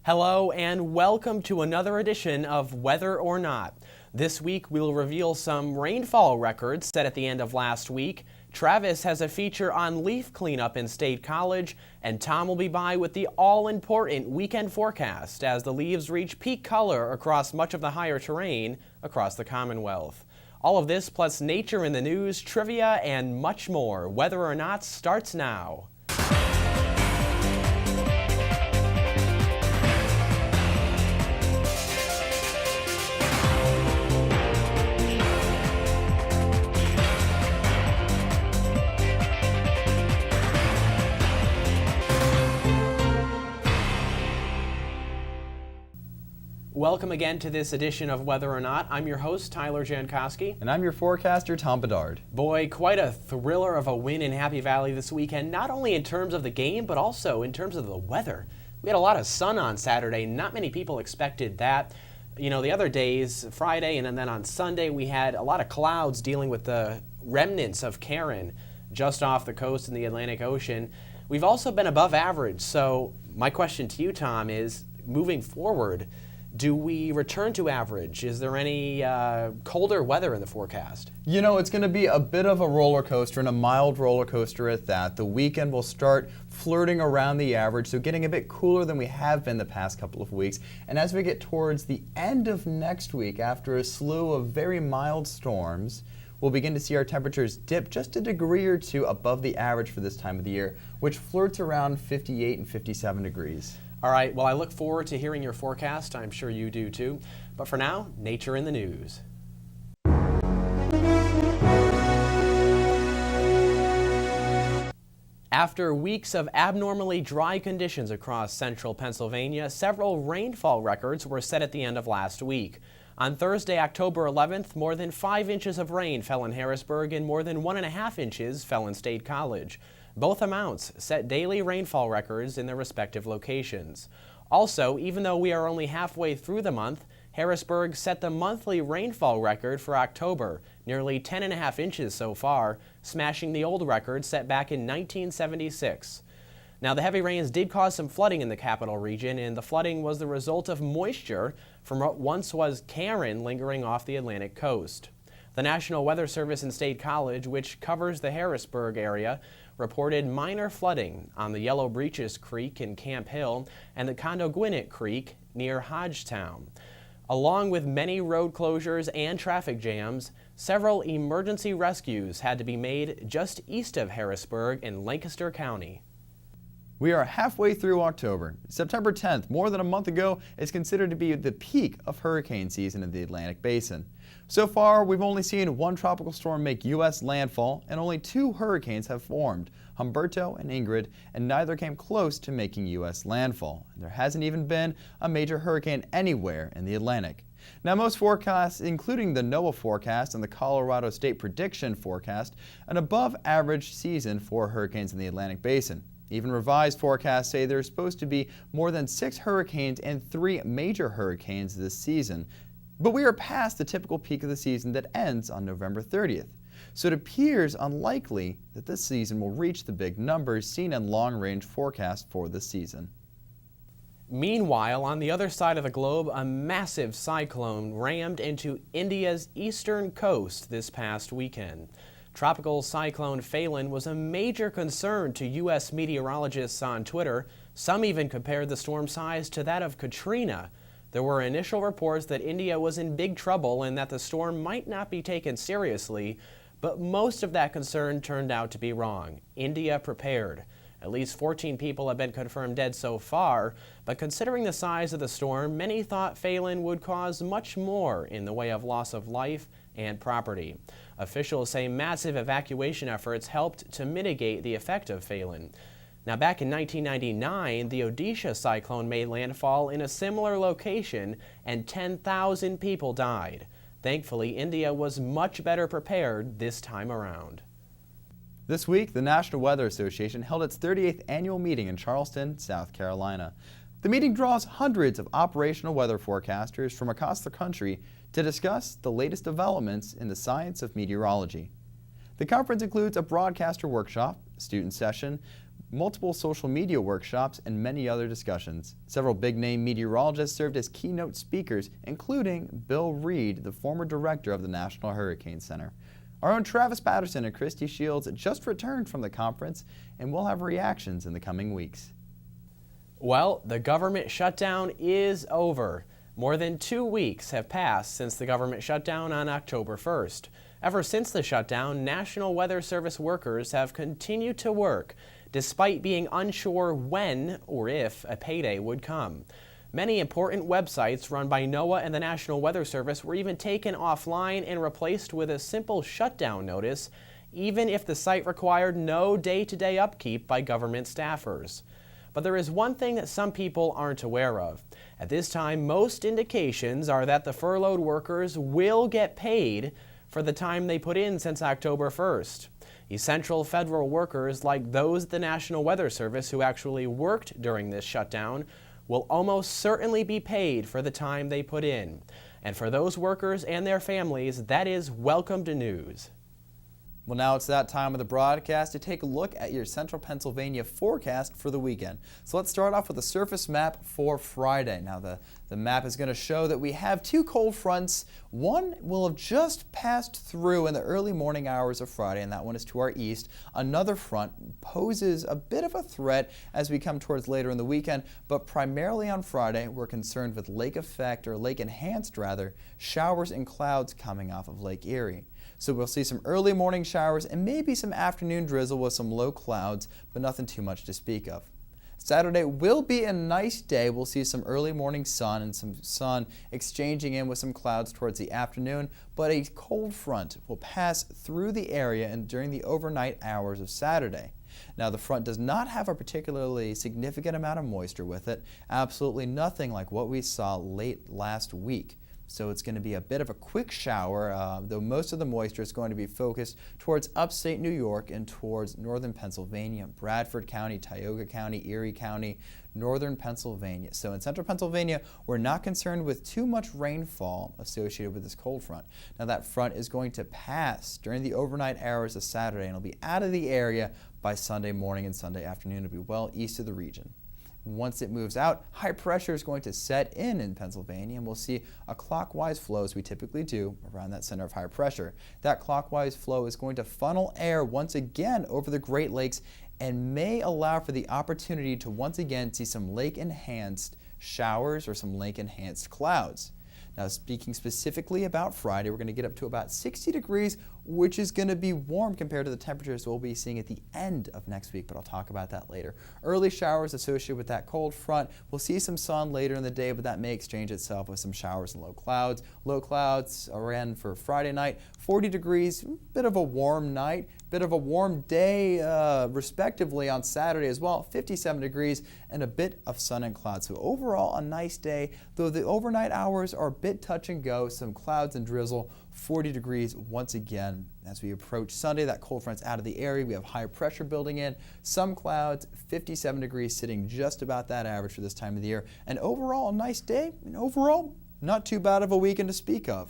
Hello and welcome to another edition of Weather or Not. This week we'll reveal some rainfall records set at the end of last week. Travis has a feature on leaf cleanup in State College, and Tom will be by with the all-important weekend forecast as the leaves reach peak color across much of the higher terrain across the Commonwealth. All of this plus nature in the news, trivia, and much more. Weather or Not starts now. Welcome again to this edition of Weather or Not. I'm your host, Tyler Jankoski. And I'm your forecaster, Tom Bedard. Boy, quite a thriller of a win in Happy Valley this weekend, not only in terms of the game, but also in terms of the weather. We had a lot of sun on Saturday. Not many people expected that. You know, the other days, Friday and then on Sunday, we had a lot of clouds dealing with the remnants of Karen just off the coast in the Atlantic Ocean. We've also been above average. So my question to you, Tom, is moving forward, do we return to average? Is there any colder weather in the forecast? You know, it's going to be a bit of a roller coaster, and a mild roller coaster at that. The weekend will start flirting around the average, so getting a bit cooler than we have been the past couple of weeks. And as we get towards the end of next week, after a slew of very mild storms, we'll begin to see our temperatures dip just a degree or two above the average for this time of the year, which flirts around 58 and 57 degrees. All right, well, I look forward to hearing your forecast. I'm sure you do too. But for now, nature in the news. After weeks of abnormally dry conditions across central Pennsylvania, several rainfall records were set at the end of last week. On Thursday, October 11th, more than 5 inches of rain fell in Harrisburg and more than 1.5 inches fell in State College. Both amounts set daily rainfall records in their respective locations. Also, even though we are only halfway through the month, Harrisburg set the monthly rainfall record for October, nearly 10.5 inches so far, smashing the old record set back in 1976. Now, the heavy rains did cause some flooding in the capital region, and the flooding was the result of moisture from what once was Karen lingering off the Atlantic coast. The National Weather Service in State College, which covers the Harrisburg area, reported minor flooding on the Yellow Breeches Creek in Camp Hill and the Condoguinit Creek near Hodgetown. Along with many road closures and traffic jams, several emergency rescues had to be made just east of Harrisburg in Lancaster County. We are halfway through October. September 10th, more than a month ago, is considered to be the peak of hurricane season in the Atlantic Basin. So far, we've only seen one tropical storm make U.S. landfall, and only 2 hurricanes have formed, Humberto and Ingrid, and neither came close to making U.S. landfall. There hasn't even been a major hurricane anywhere in the Atlantic. Now, most forecasts, including the NOAA forecast and the Colorado State Prediction forecast, an above-average season for hurricanes in the Atlantic Basin. Even revised forecasts say there's supposed to be more than 6 hurricanes and 3 major hurricanes this season. But we are past the typical peak of the season that ends on November 30th. So it appears unlikely that this season will reach the big numbers seen in long-range forecasts for this season. Meanwhile, on the other side of the globe, a massive cyclone rammed into India's eastern coast this past weekend. Tropical cyclone Phelan was a major concern to U.S. meteorologists on Twitter. Some even compared the storm size to that of Katrina. There were initial reports that India was in big trouble and that the storm might not be taken seriously, but most of that concern turned out to be wrong. India prepared. At least 14 people have been confirmed dead so far, but considering the size of the storm, many thought Phelan would cause much more in the way of loss of life and property. Officials say massive evacuation efforts helped to mitigate the effect of Phelan. Now, back in 1999, the Odisha cyclone made landfall in a similar location and 10,000 people died. Thankfully, India was much better prepared this time around. This week, the National Weather Association held its 38th annual meeting in Charleston, South Carolina. The meeting draws hundreds of operational weather forecasters from across the country to discuss the latest developments in the science of meteorology. The conference includes a broadcaster workshop, a student session, multiple social media workshops, and many other discussions. Several big-name meteorologists served as keynote speakers, including Bill Reed, the former director of the National Hurricane Center. Our own Travis Patterson and Christy Shields just returned from the conference, and we'll have reactions in the coming weeks. Well, the government shutdown is over. More than 2 weeks have passed since the government shutdown on October 1st. Ever since the shutdown, National Weather Service workers have continued to work, despite being unsure when or if a payday would come. Many important websites run by NOAA and the National Weather Service were even taken offline and replaced with a simple shutdown notice, even if the site required no day-to-day upkeep by government staffers. But there is one thing that some people aren't aware of. At this time, most indications are that the furloughed workers will get paid for the time they put in since October 1st. Essential federal workers like those at the National Weather Service who actually worked during this shutdown will almost certainly be paid for the time they put in. And for those workers and their families, that is welcomed news. Well, now it's that time of the broadcast to take a look at your Central Pennsylvania forecast for the weekend. So let's start off with a surface map for Friday. Now the map is going to show that we have two cold fronts. One will have just passed through in the early morning hours of Friday, and that one is to our east. Another front poses a bit of a threat as we come towards later in the weekend, but primarily on Friday we're concerned with lake effect, or lake enhanced rather, showers and clouds coming off of Lake Erie. So we'll see some early morning showers and maybe some afternoon drizzle with some low clouds, but nothing too much to speak of. Saturday will be a nice day. We'll see some early morning sun and some sun exchanging in with some clouds towards the afternoon, but a cold front will pass through the area and during the overnight hours of Saturday. Now, the front does not have a particularly significant amount of moisture with it, absolutely nothing like what we saw late last week. So it's going to be a bit of a quick shower, though most of the moisture is going to be focused towards upstate New York and towards northern Pennsylvania, Bradford County, Tioga County, Erie County, northern Pennsylvania. So in central Pennsylvania, we're not concerned with too much rainfall associated with this cold front. Now that front is going to pass during the overnight hours of Saturday, and it'll be out of the area by Sunday morning and Sunday afternoon. It'll be well east of the region. Once it moves out, high pressure is going to set in Pennsylvania, and we'll see a clockwise flow, as we typically do, around that center of high pressure. That clockwise flow is going to funnel air once again over the Great Lakes and may allow for the opportunity to once again see some lake-enhanced showers or some lake-enhanced clouds. Now, speaking specifically about Friday, we're going to get up to about 60 degrees, which is going to be warm compared to the temperatures we'll be seeing at the end of next week, but I'll talk about that later. Early showers associated with that cold front. We'll see some sun later in the day, but that may exchange itself with some showers and low clouds. Low clouds again for Friday night, 40 degrees, bit of a warm night, bit of a warm day respectively on Saturday as well, 57 degrees and a bit of sun and clouds. So overall a nice day, though the overnight hours are a bit touch and go, some clouds and drizzle, 40 degrees once again. As we approach Sunday, that cold front's out of the area. We have high pressure building in, some clouds, 57 degrees sitting just about that average for this time of the year. And overall a nice day, and overall not too bad of a weekend to speak of.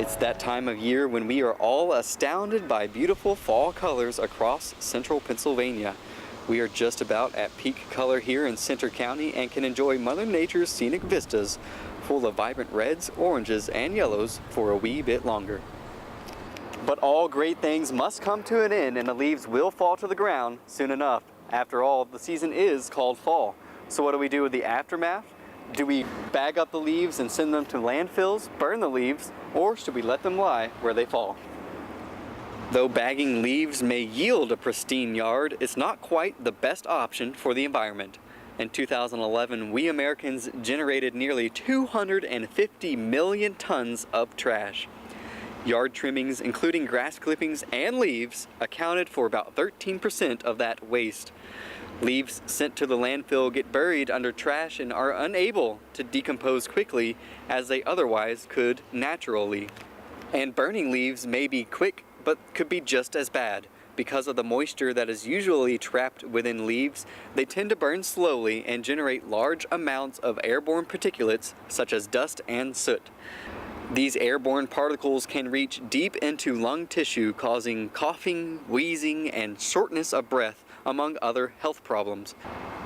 It's that time of year when we are all astounded by beautiful fall colors across central Pennsylvania. We are just about at peak color here in Centre County and can enjoy Mother Nature's scenic vistas full of vibrant reds, oranges, and yellows for a wee bit longer. But all great things must come to an end, and the leaves will fall to the ground soon enough. After all, the season is called fall. So what do we do with the aftermath? Do we bag up the leaves and send them to landfills, burn the leaves, or should we let them lie where they fall? Though bagging leaves may yield a pristine yard, it's not quite the best option for the environment. In 2011, we Americans generated nearly 250 million tons of trash. Yard trimmings, including grass clippings and leaves, accounted for about 13% of that waste. Leaves sent to the landfill get buried under trash and are unable to decompose quickly as they otherwise could naturally. And burning leaves may be quick, but could be just as bad. Because of the moisture that is usually trapped within leaves, they tend to burn slowly and generate large amounts of airborne particulates such as dust and soot. These airborne particles can reach deep into lung tissue, causing coughing, wheezing, and shortness of breath, among other health problems.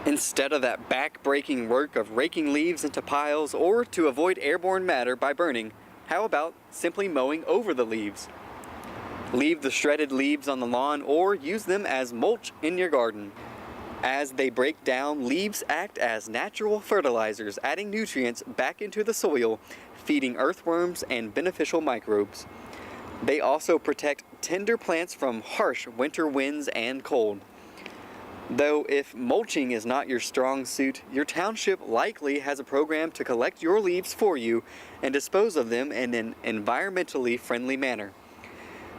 Instead of that back-breaking work of raking leaves into piles or to avoid airborne matter by burning, how about simply mowing over the leaves? Leave the shredded leaves on the lawn or use them as mulch in your garden. As they break down, leaves act as natural fertilizers, adding nutrients back into the soil, feeding earthworms and beneficial microbes. They also protect tender plants from harsh winter winds and cold. Though if mulching is not your strong suit, your township likely has a program to collect your leaves for you and dispose of them in an environmentally friendly manner.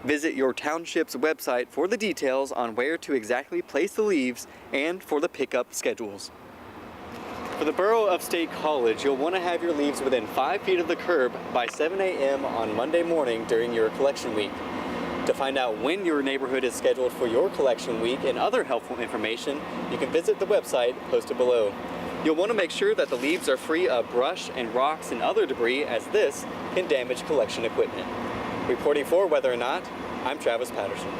Visit your township's website for the details on where to exactly place the leaves and for the pickup schedules. For the Borough of State College, you'll want to have your leaves within 5 feet of the curb by 7 a.m. on Monday morning during your collection week. To find out when your neighborhood is scheduled for your collection week and other helpful information, you can visit the website posted below. You'll want to make sure that the leaves are free of brush and rocks and other debris, as this can damage collection equipment. Reporting for Weather or Not, I'm Travis Patterson.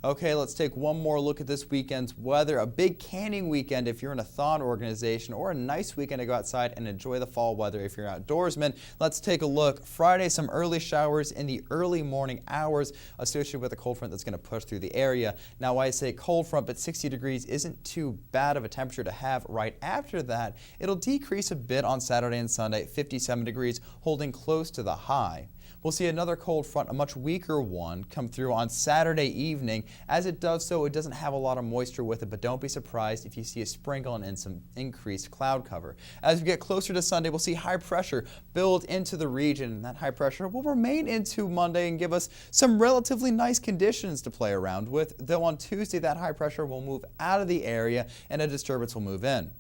Okay, let's take one more look at this weekend's weather. A big canning weekend if you're in a thon organization, or a nice weekend to go outside and enjoy the fall weather if you're an outdoorsman. Let's take a look. Friday, some early showers in the early morning hours associated with a cold front that's going to push through the area. Now, I say cold front, but 60 degrees isn't too bad of a temperature to have right after that. It'll decrease a bit on Saturday and Sunday, 57 degrees, holding close to the high. We'll see another cold front, a much weaker one, come through on Saturday evening. As it does so, it doesn't have a lot of moisture with it, but don't be surprised if you see a sprinkle and some increased cloud cover. As we get closer to Sunday, we'll see high pressure build into the region, and that high pressure will remain into Monday and give us some relatively nice conditions to play around with, though on Tuesday that high pressure will move out of the area and a disturbance will move in.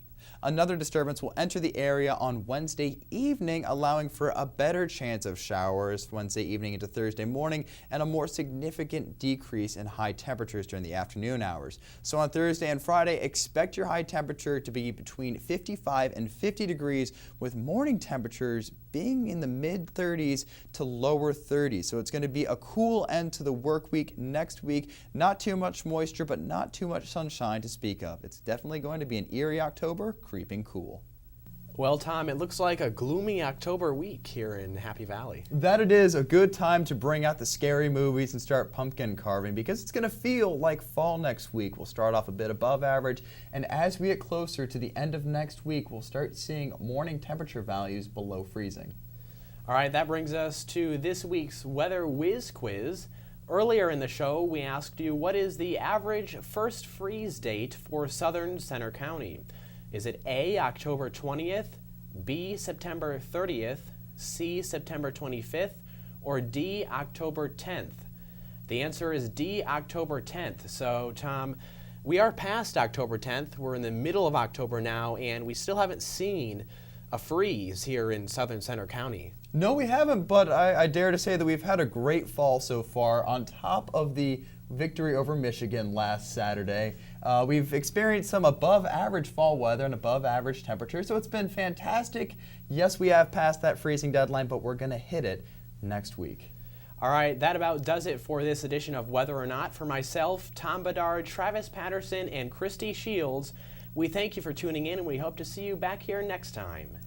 Another disturbance will enter the area on Wednesday evening, allowing for a better chance of showers Wednesday evening into Thursday morning and a more significant decrease in high temperatures during the afternoon hours. So on Thursday and Friday, expect your high temperature to be between 55 and 50 degrees, with morning temperatures being in the mid-30s to lower 30s. So it's going to be a cool end to the work week next week. Not too much moisture, but not too much sunshine to speak of. It's definitely going to be an eerie October, creeping cool. Well, Tom, it looks like a gloomy October week here in Happy Valley. That it is a good time to bring out the scary movies and start pumpkin carving, because it's going to feel like fall next week. We'll start off a bit above average, and as we get closer to the end of next week, we'll start seeing morning temperature values below freezing. All right, that brings us to this week's Weather Whiz Quiz. Earlier in the show, we asked you, what is the average first freeze date for southern Center County? Is it A, October 20th, B, September 30th, C, September 25th, or D, October 10th? The answer is D, October 10th. So, Tom, we are past October 10th. We're in the middle of October now, and we still haven't seen a freeze here in southern Center County. No, we haven't, but I dare to say that we've had a great fall so far. On top of the victory over Michigan last Saturday, we've experienced some above average fall weather and above average temperatures, so it's been fantastic. Yes, we have passed that freezing deadline, but we're going to hit it next week. All right, that about does it for this edition of Weather or Not. For myself, Tom Bedard, Travis Patterson, and Christy Shields, we thank you for tuning in, and we hope to see you back here next time.